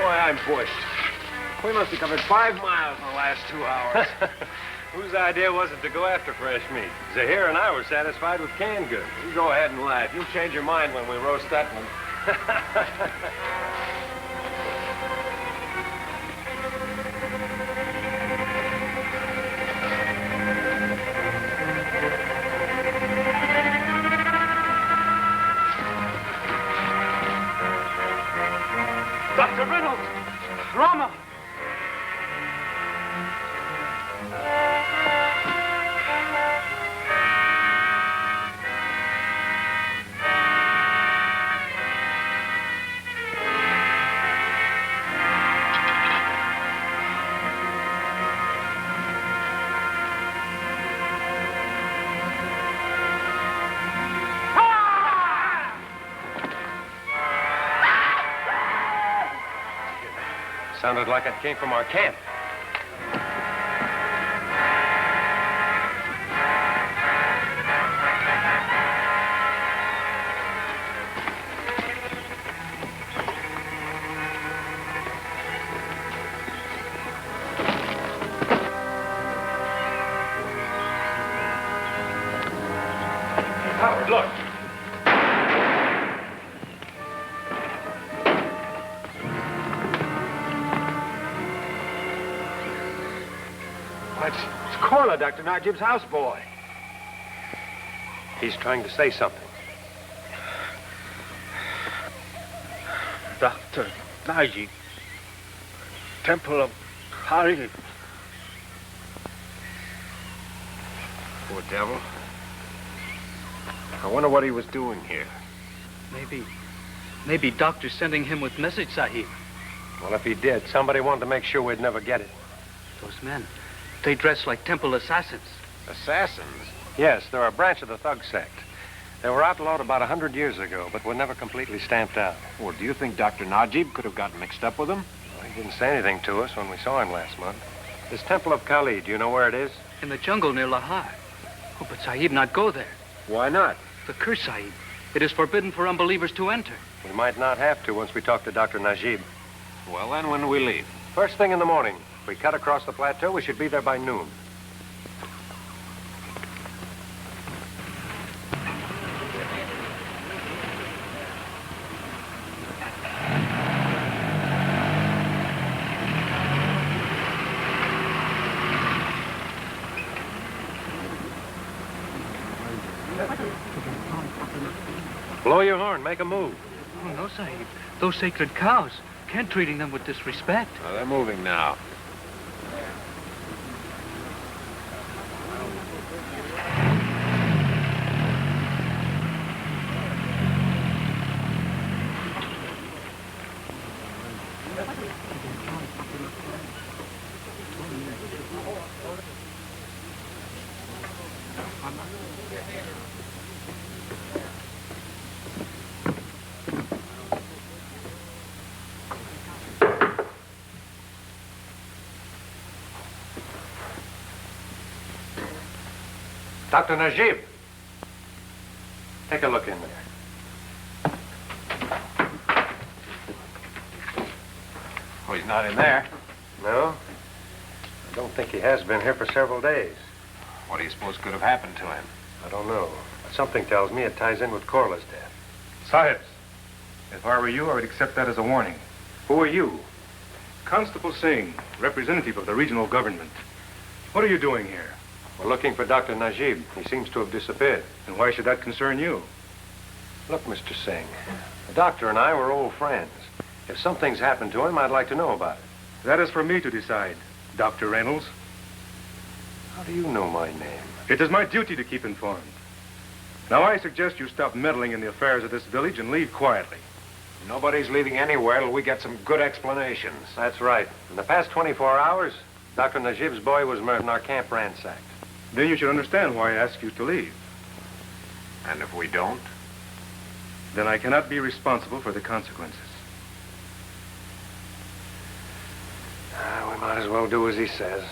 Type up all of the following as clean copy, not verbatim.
Boy, I'm bushed. We must have covered 5 miles in the last 2 hours. Whose idea was it to go after fresh meat? Zahir and I were satisfied with canned goods. You go ahead and laugh. You'll change your mind when we roast that one. Dr. Reynolds! Ramar! Sounded like it came from our camp. Howard, look. It's Corla, Dr. Najib's houseboy. He's trying to say something. Dr. Najib. Temple of Hari. Poor devil. I wonder what he was doing here. Maybe Doctor's sending him with message, Sahib. Well, if he did, somebody wanted to make sure we'd never get it. Those men, they dress like temple assassins. Assassins? Yes, they're a branch of the thug sect. They were outlawed about 100 years ago, but were never completely stamped out. Well, do you think Dr. Najib could have gotten mixed up with them? Well, he didn't say anything to us when we saw him last month. This Temple of Kali, do you know where it is? In the jungle near Lahore. Oh, but Sahib, not go there. Why not? The curse, Sahib. It is forbidden for unbelievers to enter. We might not have to once we talk to Dr. Najib. Well, then, when do we leave? First thing in the morning. If we cut across the plateau, we should be there by noon. Blow your horn. Make a move. Oh, no, Sahib. Those sacred cows. Can't treating them with disrespect. Well, they're moving now. Dr. Najib. Take a look in there. Oh, he's not in there. No? I don't think he has been here for several days. What do you suppose could have happened to him? I don't know. But something tells me it ties in with Corla's death. Sahibs, if I were you, I would accept that as a warning. Who are you? Constable Singh, representative of the regional government. What are you doing here? We're looking for Dr. Najib. He seems to have disappeared. And why should that concern you? Look, Mr. Singh, the doctor and I were old friends. If something's happened to him, I'd like to know about it. That is for me to decide, Dr. Reynolds. How do you know my name? It is my duty to keep informed. Now, I suggest you stop meddling in the affairs of this village and leave quietly. Nobody's leaving anywhere till we get some good explanations. That's right. In the past 24 hours, Dr. Najib's boy was murdered and our camp ransacked. Then you should understand why I ask you to leave. And if we don't? Then I cannot be responsible for the consequences. We might as well do as he says.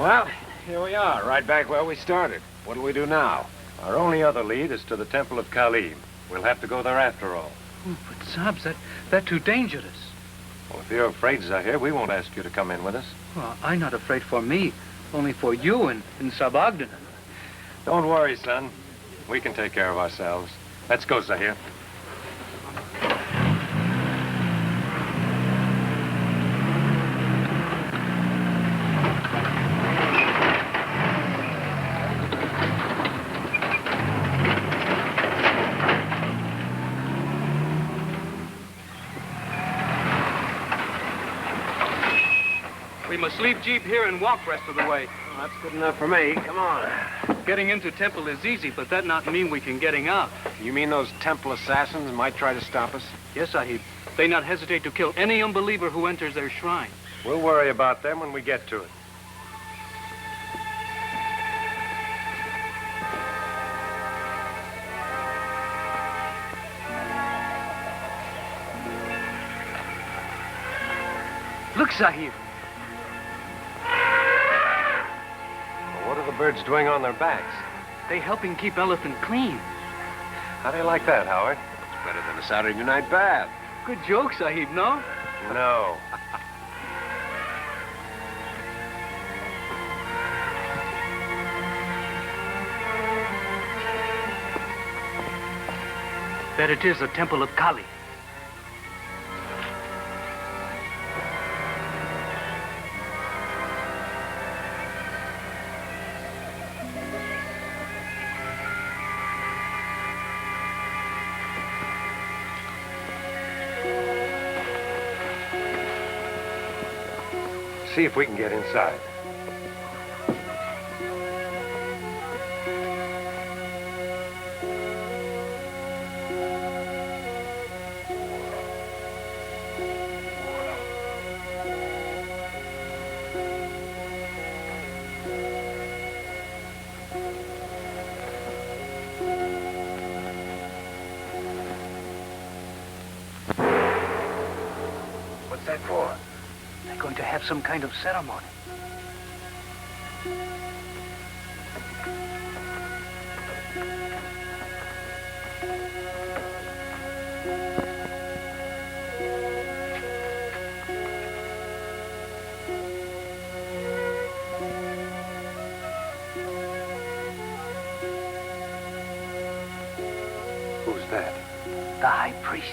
Well, here we are, right back where we started. What do we do now? Our only other lead is to the Temple of Kali. We'll have to go there after all. Oh, but Sabs, that's too dangerous. Well, if you're afraid, Zahir, we won't ask you to come in with us. Well, I'm not afraid for me, only for you and Sabagdan. Don't worry, son. We can take care of ourselves. Let's go, Zahir. We must leave Jeep here and walk rest of the way. Well, that's good enough for me. Come on. Getting into temple is easy, but that not mean we can getting out. You mean those temple assassins might try to stop us? Yes, Sahib. They not hesitate to kill any unbeliever who enters their shrine. We'll worry about them when we get to it. Look, Sahib. What are the birds doing on their backs? They helping keep elephant clean. How do you like that, Howard? It's better than a Saturday night bath. Good joke, Sahib, no? No. That it is the temple of Kali. See if we can get inside. What's that for? They're going to have some kind of ceremony. Who's that? The high priest.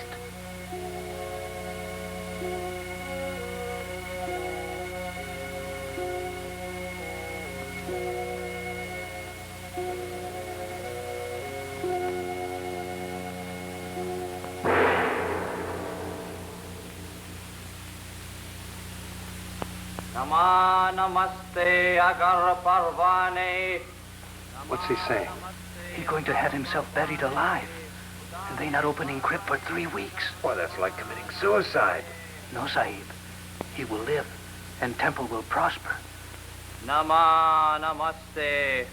Nama namaste agar parvane. What's he saying? He's going to have himself buried alive. And they not opening crypt for 3 weeks. Well, that's like committing suicide. No, Sahib. He will live, and temple will prosper. Nama namaste.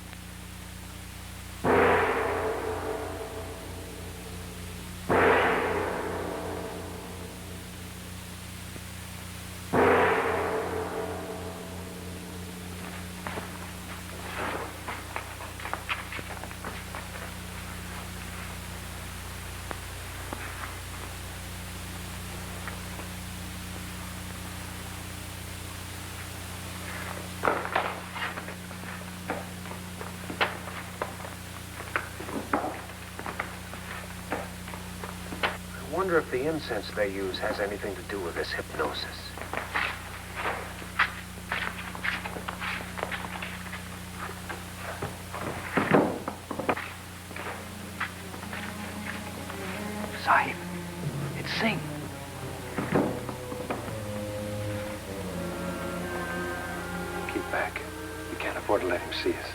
I wonder if the incense they use has anything to do with this hypnosis. Sahib, it's Singh. Keep back. We can't afford to let him see us.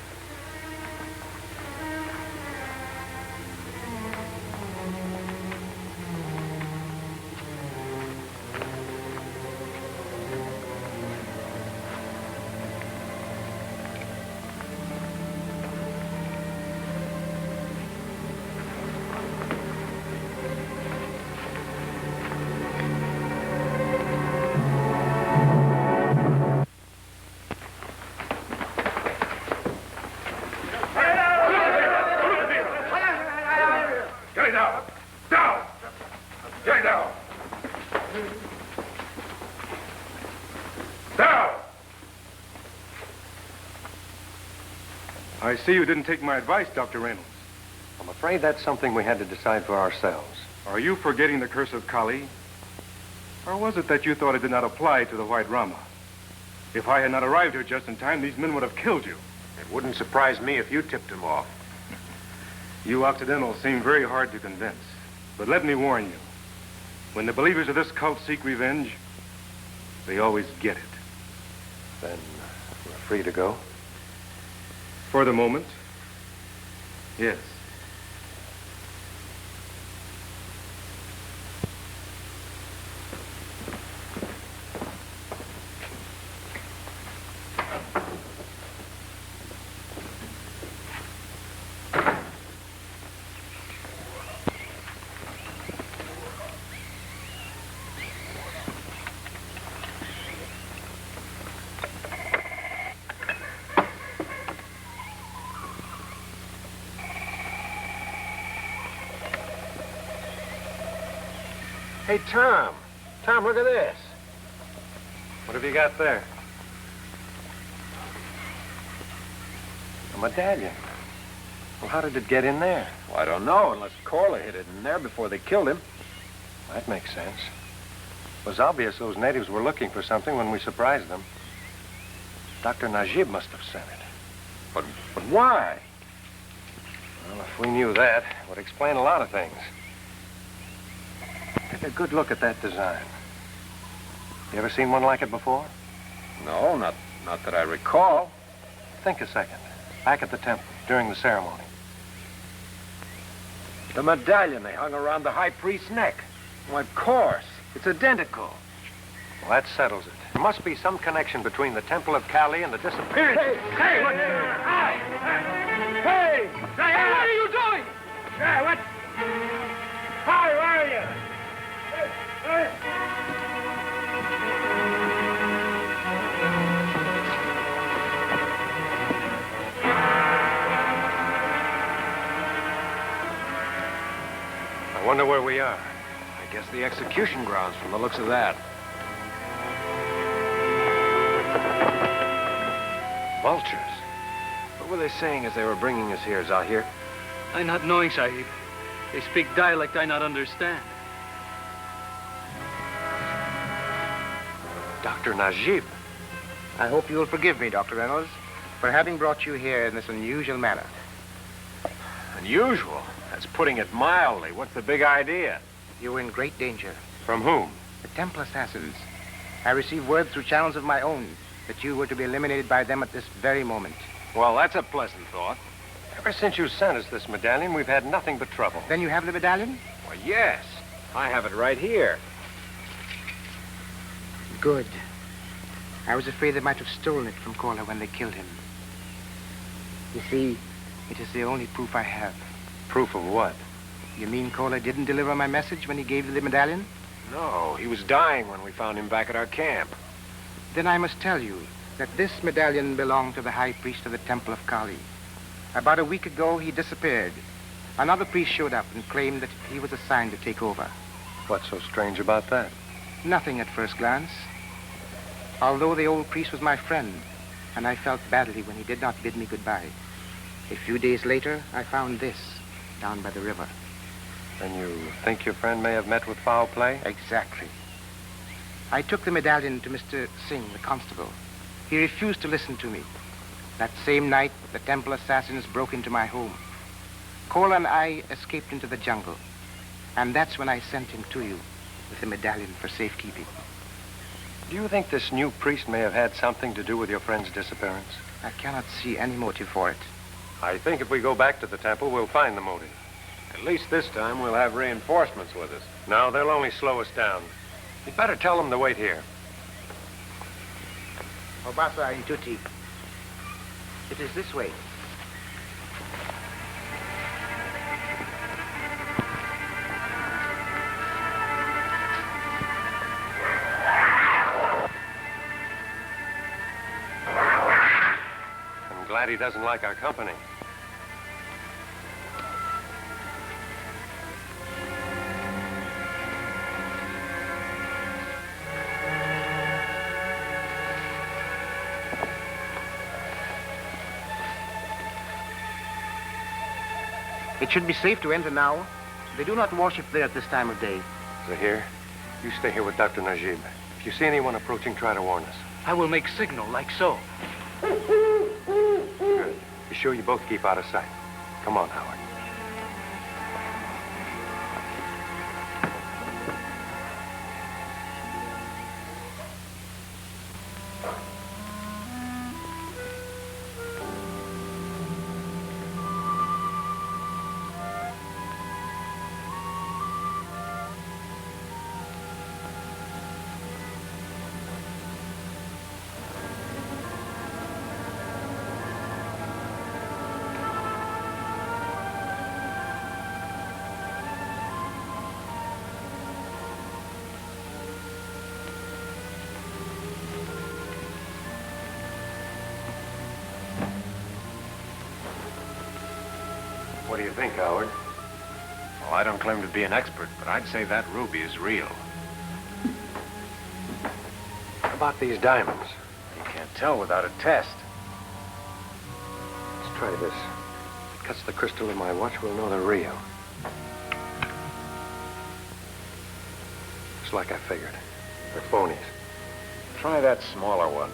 I see you didn't take my advice, Dr. Reynolds. I'm afraid that's something we had to decide for ourselves. Are you forgetting the curse of Kali? Or was it that you thought it did not apply to the White Rama? If I had not arrived here just in time, these men would have killed you. It wouldn't surprise me if you tipped him off. You Occidentals seem very hard to convince. But let me warn you, when the believers of this cult seek revenge, they always get it. Then we're free to go? For the moment, yes. Hey, Tom. Tom, look at this. What have you got there? A medallion. Well, how did it get in there? Well, I don't know, unless Corley hid it in there before they killed him. That makes sense. It was obvious those natives were looking for something when we surprised them. Dr. Najib must have sent it. But why? Well, if we knew that, it would explain a lot of things. Take a good look at that design. You ever seen one like it before? No, not that I recall. Think a second. Back at the temple, during the ceremony. The medallion they hung around the high priest's neck. Why, of course. It's identical. Well, that settles it. There must be some connection between the temple of Kali and the disappearance. Hey, what? Hey! What are you doing? Yeah, what? Hi, where are you? I wonder where we are. I guess the execution grounds from the looks of that. Vultures. What were they saying as they were bringing us here, Zahir? I not knowing, Sahib. They speak dialect I not understand. Dr. Najib. I hope you will forgive me, Dr. Reynolds, for having brought you here in this unusual manner. Unusual? That's putting it mildly. What's the big idea? You were in great danger. From whom? The Temple assassins. I received word through channels of my own that you were to be eliminated by them at this very moment. Well, that's a pleasant thought. Ever since you sent us this medallion, we've had nothing but trouble. Then you have the medallion? Well, yes. I have it right here. Good. I was afraid they might have stolen it from Kola when they killed him. You see, it is the only proof I have. Proof of what? You mean Kola didn't deliver my message when he gave you the medallion? No, he was dying when we found him back at our camp. Then I must tell you that this medallion belonged to the high priest of the Temple of Kali. About a week ago, he disappeared. Another priest showed up and claimed that he was assigned to take over. What's so strange about that? Nothing at first glance. Although the old priest was my friend, and I felt badly when he did not bid me goodbye. A few days later, I found this down by the river. Then you think your friend may have met with foul play? Exactly. I took the medallion to Mr. Singh, the constable. He refused to listen to me. That same night, the temple assassins broke into my home. Kola and I escaped into the jungle. And that's when I sent him to you with the medallion for safekeeping. Do you think this new priest may have had something to do with your friend's disappearance? I cannot see any motive for it. I think if we go back to the temple, we'll find the motive. At least this time we'll have reinforcements with us. No, they'll only slow us down. You'd better tell them to wait here. Obasa and Tutti. It is this way. I'm glad he doesn't like our company. It should be safe to enter now. They do not worship there at this time of day. Zahir, you stay here with Dr. Najib. If you see anyone approaching, try to warn us. I will make signal like so. Good. Be sure you both keep out of sight. Come on, Howard. What do you think, Howard? Well, I don't claim to be an expert, but I'd say that ruby is real. How about these diamonds? You can't tell without a test. Let's try this. If it cuts the crystal in my watch, we'll know they're real. Just like I figured. They're phonies. Try that smaller one.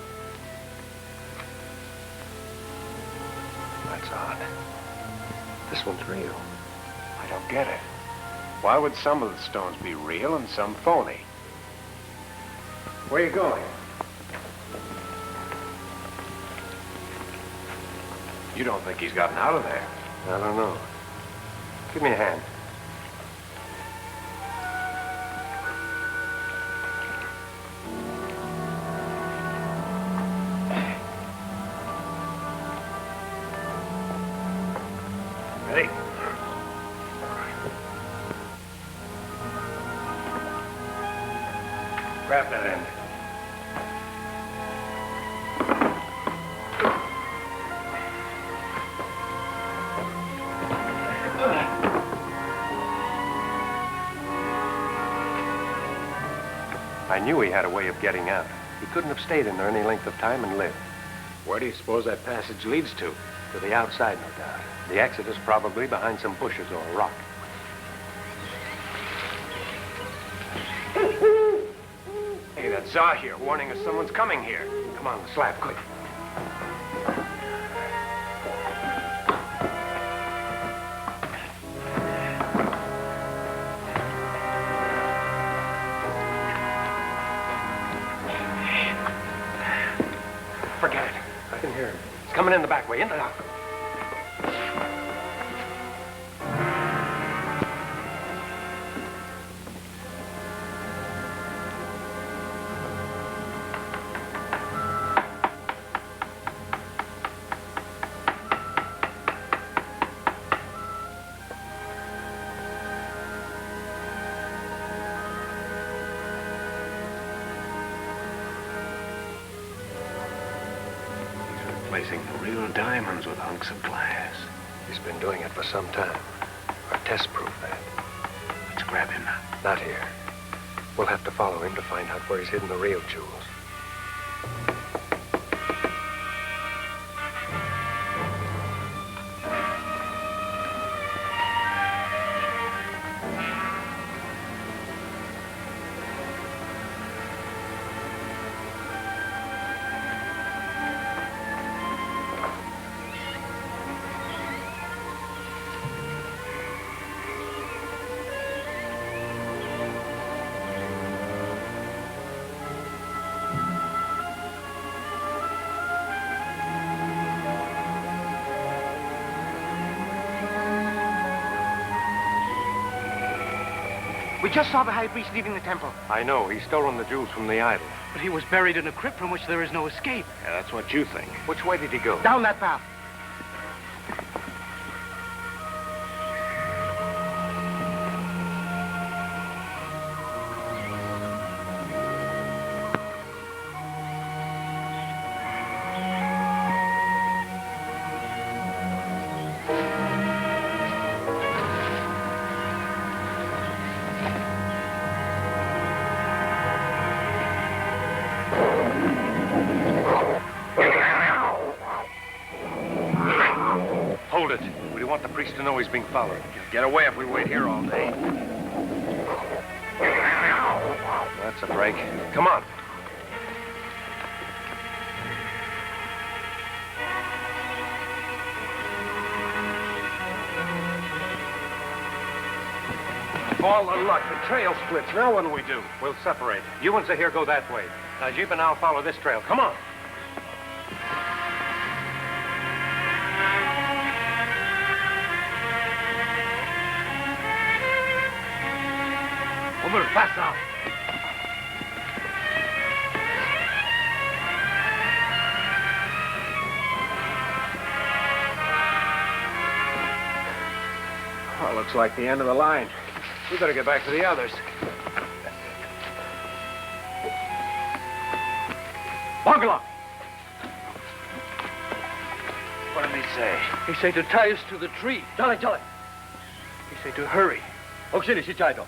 That's odd. This one's real. I don't get it. Why would some of the stones be real and some phony? Where are you going? You don't think he's gotten out of there? I don't know. Give me a hand. Ready? Grab that end. I knew he had a way of getting out. He couldn't have stayed in there any length of time and lived. Where do you suppose that passage leads to? To the outside, no doubt. The exit is probably behind some bushes or a rock. Hey, that's Zahir warning us someone's coming here. Come on, the slab, quick. Forget it. I can hear him. He's coming in the back way, in the house. Replacing the real diamonds with hunks of glass. He's been doing it for some time. Our tests prove that. Let's grab him now. Not here. We'll have to follow him to find out where he's hidden the real jewels. We just saw the high priest leaving the temple. I know. He's stolen the jewels from the idol. But he was buried in a crypt from which there is no escape. Yeah, that's what you think. Which way did he go? Down that path. know he's being followed. He'll get away if we wait here all day. That's a break. Come on. All the luck. The trail splits. Now what do we do? We'll separate. You and Zahir go that way. Najib and I'll follow this trail. Come on. Over, fast now. Oh, looks like the end of the line. We better get back to the others. Bungalow! What did he say? He say to tie us to the tree. Charlie. He say to hurry. Oxini, si chaito.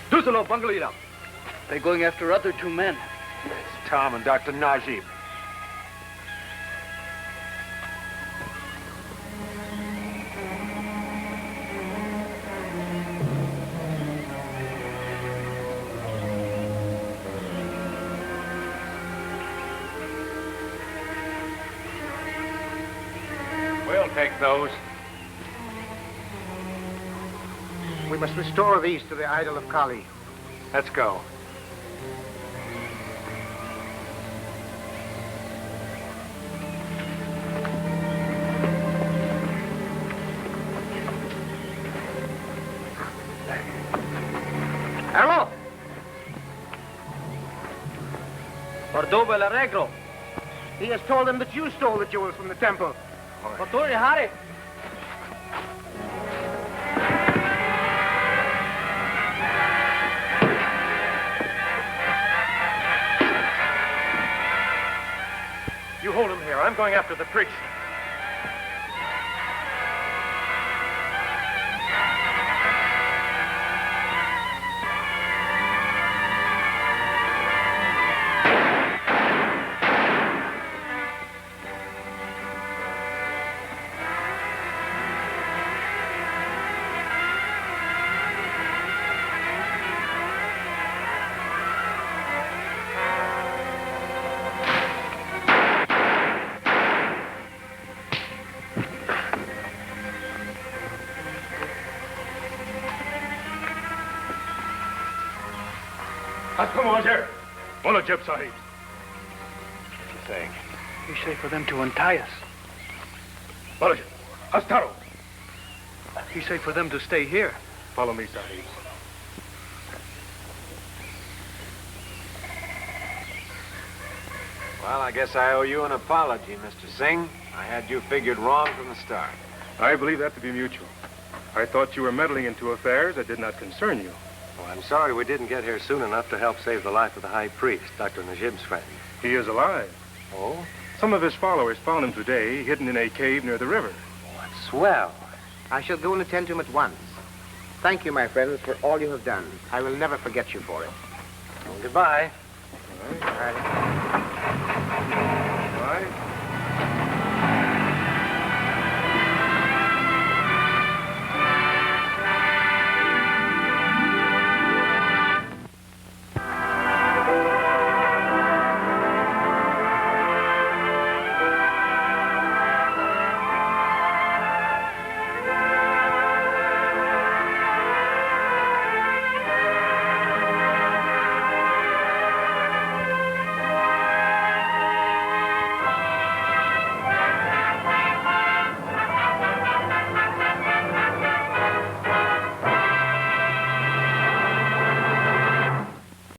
Dusalo, bungalow. They're going after other two men. It's Tom and Dr. Najib. We'll take those. We must restore these to the idol of Kali. Let's go. Hello. Por dove l'arreglo? He has told them that you stole the jewels from the temple. Por dove Harry? You hold him here. I'm going after the priest. Jeb Sahib. What do you think? He say for them to untie us. Balaji, Astaro. He say for them to stay here. Follow me, Sahib. Well, I guess I owe you an apology, Mr. Singh. I had you figured wrong from the start. I believe that to be mutual. I thought you were meddling into affairs that did not concern you. Well, I'm sorry we didn't get here soon enough to help save the life of the high priest, Dr. Najib's friend. He is alive. Oh? Some of his followers found him today, hidden in a cave near the river. Oh, that's swell. I shall go and attend to him at once. Thank you, my friends, for all you have done. I will never forget you for it. Well, goodbye. All right. All right.